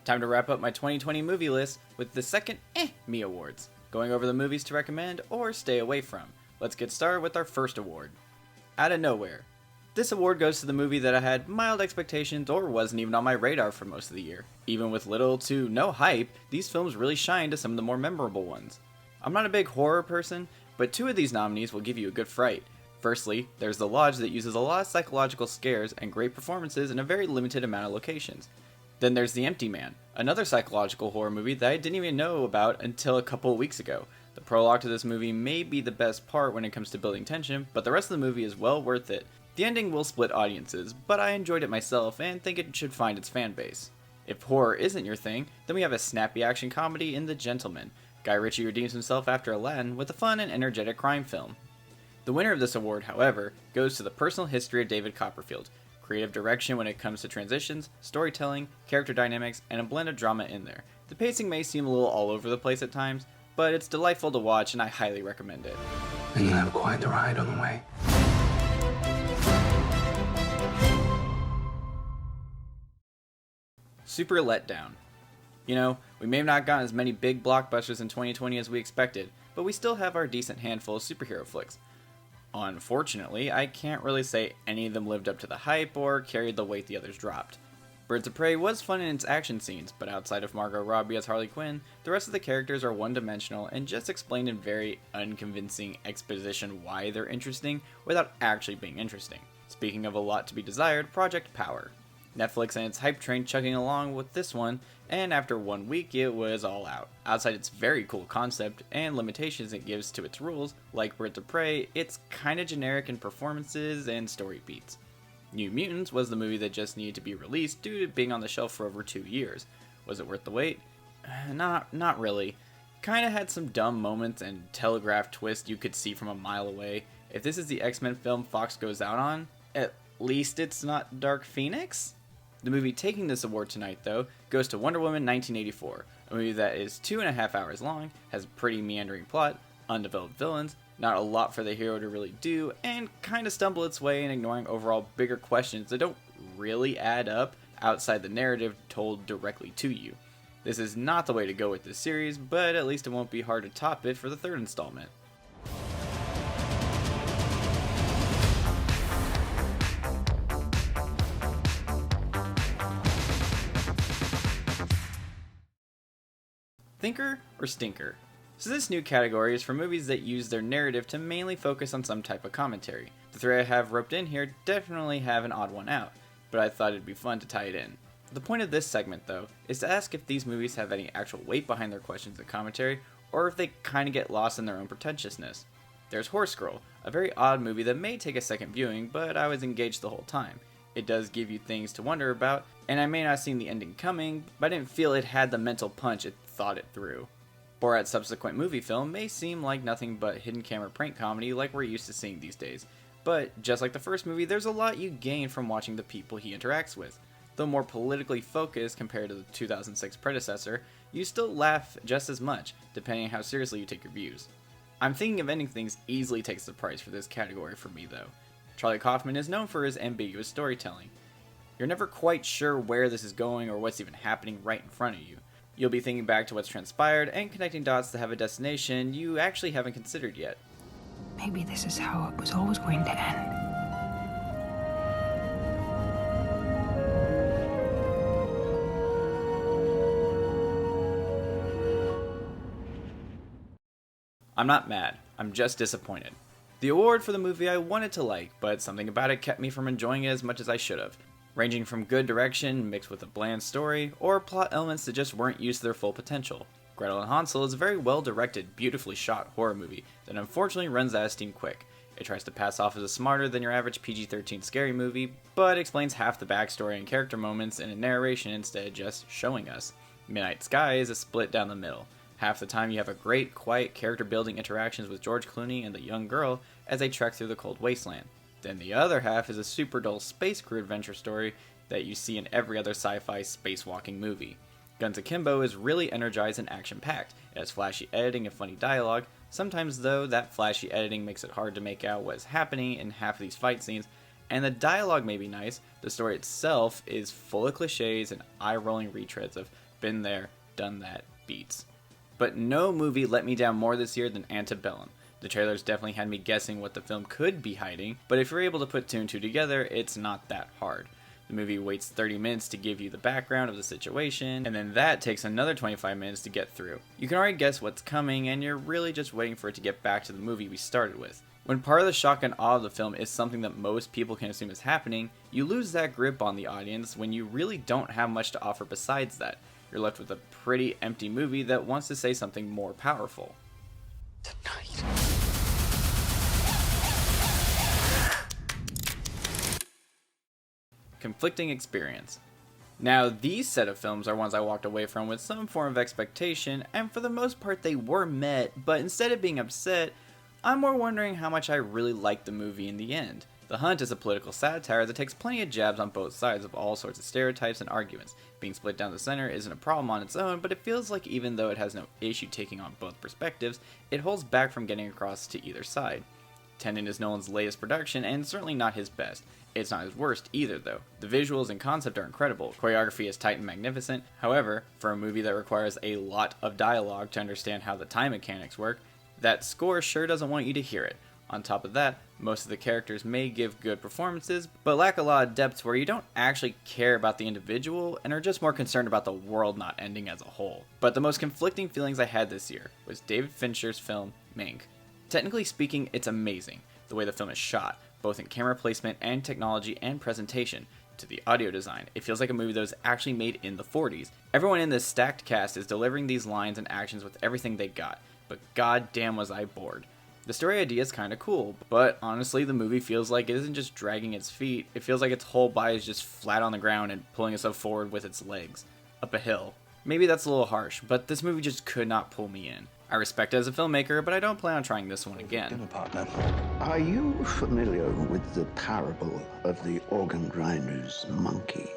Time to wrap up my 2020 movie list with the second Eh-mmy awards, going over the movies to recommend or stay away from. Let's get started with our first award. Out of Nowhere. This award goes to the movie that I had mild expectations or wasn't even on my radar for most of the year. Even with little to no hype, these films really shine to some of the more memorable ones. I'm not a big horror person, but two of these nominees will give you a good fright. Firstly, there's The Lodge that uses a lot of psychological scares and great performances in a very limited amount of locations. Then there's The Empty Man, another psychological horror movie that I didn't even know about until a couple of weeks ago. The prologue to this movie may be the best part when it comes to building tension, but the rest of the movie is well worth it. The ending will split audiences, but I enjoyed it myself and think it should find its fan base. If horror isn't your thing, then we have a snappy action comedy in The Gentleman. Guy Ritchie redeems himself after Aladdin with a fun and energetic crime film. The winner of this award, however, goes to The Personal History of David Copperfield. Creative direction when it comes to transitions, storytelling, character dynamics, and a blend of drama in there. The pacing may seem a little all over the place at times, but it's delightful to watch and I highly recommend it. And you have quite the ride on the way. Super letdown. You know, we may have not gotten as many big blockbusters in 2020 as we expected, but we still have our decent handful of superhero flicks. Unfortunately, I can't really say any of them lived up to the hype or carried the weight the others dropped. Birds of Prey was fun in its action scenes, but outside of Margot Robbie as Harley Quinn, the rest of the characters are one-dimensional and just explained in very unconvincing exposition why they're interesting without actually being interesting. Speaking of a lot to be desired, Project Power. Netflix and its hype train chugging along with this one, and after 1 week it was all out. Outside its very cool concept and limitations it gives to its rules, like Birds of Prey, it's kinda generic in performances and story beats. New Mutants was the movie that just needed to be released due to being on the shelf for over 2 years. Was it worth the wait? Not really. Kinda had some dumb moments and telegraphed twists you could see from a mile away. If this is the X-Men film Fox goes out on, at least it's not Dark Phoenix? The movie taking this award tonight, though, goes to Wonder Woman 1984, a movie that is 2.5 hours long, has a pretty meandering plot, undeveloped villains, not a lot for the hero to really do, and kinda stumble its way in ignoring overall bigger questions that don't really add up outside the narrative told directly to you. This is not the way to go with this series, but at least it won't be hard to top it for the third installment. Thinker or Stinker? So this new category is for movies that use their narrative to mainly focus on some type of commentary. The three I have roped in here definitely have an odd one out, but I thought it'd be fun to tie it in. The point of this segment, though, is to ask if these movies have any actual weight behind their questions and commentary, or if they kinda get lost in their own pretentiousness. There's Horse Girl, a very odd movie that may take a second viewing, but I was engaged the whole time. It does give you things to wonder about, and I may not have seen the ending coming, but I didn't feel it had the mental punch it thought it through. Borat's subsequent movie film may seem like nothing but hidden camera prank comedy like we're used to seeing these days, but just like the first movie, there's a lot you gain from watching the people he interacts with. Though more politically focused compared to the 2006 predecessor, you still laugh just as much, depending on how seriously you take your views. I'm thinking of Ending Things easily takes the prize for this category for me though. Charlie Kaufman is known for his ambiguous storytelling. You're never quite sure where this is going or what's even happening right in front of you. You'll be thinking back to what's transpired and connecting dots to have a destination you actually haven't considered yet. Maybe this is how it was always going to end. I'm not mad, I'm just disappointed. The award for the movie I wanted to like, but something about it kept me from enjoying it as much as I should have. Ranging from good direction mixed with a bland story, or plot elements that just weren't used to their full potential. Gretel and Hansel is a very well directed, beautifully shot horror movie that unfortunately runs out of steam quick. It tries to pass off as a smarter than your average PG-13 scary movie, but explains half the backstory and character moments in a narration instead of just showing us. Midnight Sky is a split down the middle. Half the time you have a great, quiet character-building interactions with George Clooney and the young girl as they trek through the cold wasteland. Then the other half is a super dull space crew adventure story that you see in every other sci-fi spacewalking movie. Guns Akimbo is really energized and action-packed. It has flashy editing and funny dialogue. Sometimes though, that flashy editing makes it hard to make out what is happening in half of these fight scenes, And the dialogue may be nice, the story itself is full of cliches and eye-rolling retreads of been there, done that beats. But no movie let me down more this year than Antebellum. The trailers definitely had me guessing what the film could be hiding, but if you're able to put two and two together, it's not that hard. The movie waits 30 minutes to give you the background of the situation, and then that takes another 25 minutes to get through. You can already guess what's coming, and you're really just waiting for it to get back to the movie we started with. When part of the shock and awe of the film is something that most people can assume is happening, you lose that grip on the audience when you really don't have much to offer besides that. You're left with a pretty empty movie that wants to say something more powerful. Tonight. Conflicting experience. Now, these set of films are ones I walked away from with some form of expectation, and for the most part they were met, but instead of being upset, I'm more wondering how much I really liked the movie in the end. The Hunt is a political satire that takes plenty of jabs on both sides of all sorts of stereotypes and arguments. Being split down the center isn't a problem on its own, but it feels like even though it has no issue taking on both perspectives, it holds back from getting across to either side. Tenet is Nolan's latest production, and certainly not his best. It's not his worst either, though. The visuals and concept are incredible, choreography is tight and magnificent. However, for a movie that requires a lot of dialogue to understand how the time mechanics work, that score sure doesn't want you to hear it. On top of that, most of the characters may give good performances, but lack a lot of depth where you don't actually care about the individual and are just more concerned about the world not ending as a whole. But the most conflicting feelings I had this year was David Fincher's film, Mank. Technically speaking, it's amazing, the way the film is shot, both in camera placement and technology and presentation. To the audio design, it feels like a movie that was actually made in the 40s. Everyone in this stacked cast is delivering these lines and actions with everything they got, but goddamn was I bored. The story idea is kinda cool, but honestly the movie feels like it isn't just dragging its feet, it feels like its whole body is just flat on the ground and pulling itself forward with its legs. Up a hill. Maybe that's a little harsh, but this movie just could not pull me in. I respect it as a filmmaker, but I don't plan on trying this one again. Dinner partner. Are you familiar with the parable of the organ grinder's monkey?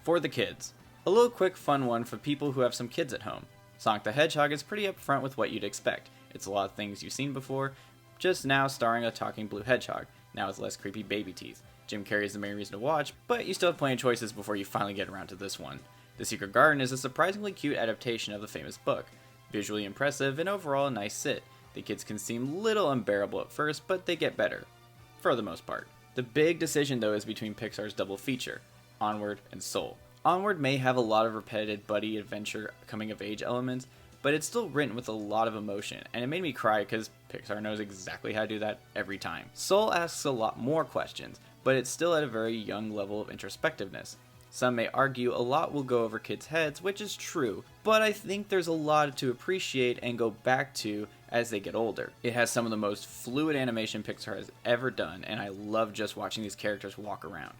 For the kids. A little quick fun one for people who have some kids at home. Sonic the Hedgehog is pretty upfront with what you'd expect. It's a lot of things you've seen before, just now starring a talking blue hedgehog, now with less creepy baby teeth. Jim Carrey is the main reason to watch, but you still have plenty of choices before you finally get around to this one. The Secret Garden is a surprisingly cute adaptation of the famous book. Visually impressive and overall a nice sit. The kids can seem little unbearable at first, but they get better. For the most part. The big decision though is between Pixar's double feature, Onward and Soul. Onward may have a lot of repetitive buddy adventure coming of age elements, but it's still written with a lot of emotion, and it made me cry because Pixar knows exactly how to do that every time. Soul asks a lot more questions, but it's still at a very young level of introspectiveness. Some may argue a lot will go over kids' heads, which is true, but I think there's a lot to appreciate and go back to as they get older. It has some of the most fluid animation Pixar has ever done, and I love just watching these characters walk around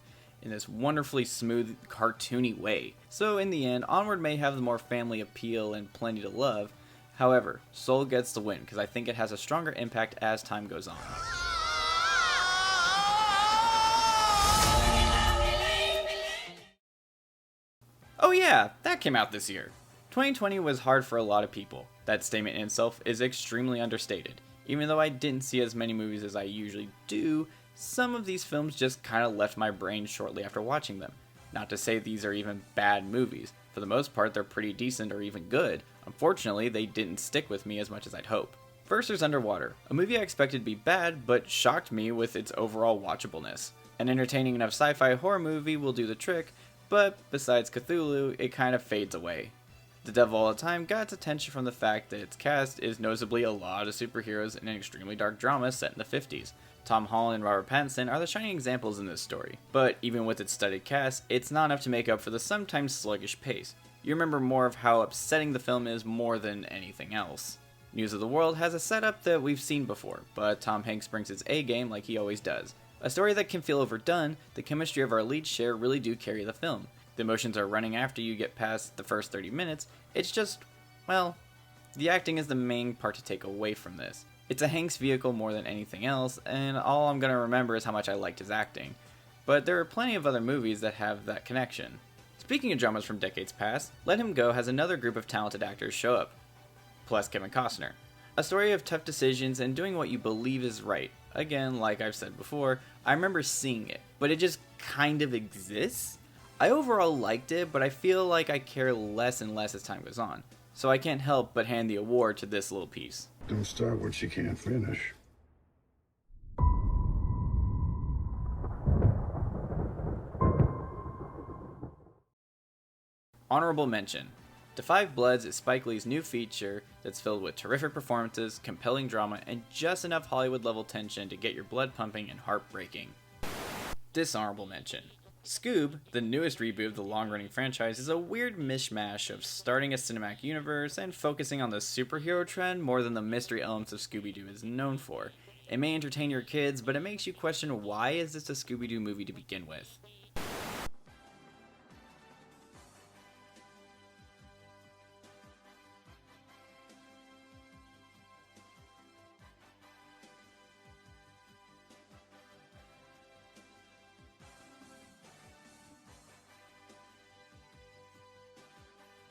in this wonderfully smooth, cartoony way. So in the end, Onward may have the more family appeal and plenty to love. However, Soul gets the win because I think it has a stronger impact as time goes on. Oh yeah, that came out this year. 2020 was hard for a lot of people. That statement in itself is extremely understated. Even though I didn't see as many movies as I usually do, some of these films just kinda left my brain shortly after watching them. Not to say these are even bad movies. For the most part, they're pretty decent or even good. Unfortunately, they didn't stick with me as much as I'd hope. First, there's Underwater, a movie I expected to be bad, but shocked me with its overall watchableness. An entertaining enough sci-fi horror movie will do the trick, but besides Cthulhu, it kind of fades away. The Devil All the Time got its attention from the fact that its cast is noticeably a lot of superheroes in an extremely dark drama set in the 50s. Tom Holland and Robert Pattinson are the shining examples in this story, but even with its studied cast, it's not enough to make up for the sometimes sluggish pace. You remember more of how upsetting the film is more than anything else. News of the World has a setup that we've seen before, but Tom Hanks brings his A game like he always does. A story that can feel overdone, the chemistry of our leads share really do carry the film. The emotions are running after you get past the first 30 minutes, it's just, well, the acting is the main part to take away from this. It's a Hanks vehicle more than anything else, and all I'm gonna remember is how much I liked his acting. But there are plenty of other movies that have that connection. Speaking of dramas from decades past, Let Him Go has another group of talented actors show up, plus Kevin Costner. A story of tough decisions and doing what you believe is right. Again, like I've said before, I remember seeing it, but it just kind of exists. I overall liked it, but I feel like I care less and less as time goes on. So I can't help but hand the award to this little piece. Don't start what you can't finish. Honorable mention. Da 5 Bloods is Spike Lee's new feature that's filled with terrific performances, compelling drama, and just enough Hollywood-level tension to get your blood pumping and heart breaking. Dishonorable mention. Scoob, the newest reboot of the long-running franchise, is a weird mishmash of starting a cinematic universe and focusing on the superhero trend more than the mystery elements of Scooby-Doo is known for. It may entertain your kids, but it makes you question, why is this a Scooby-Doo movie to begin with?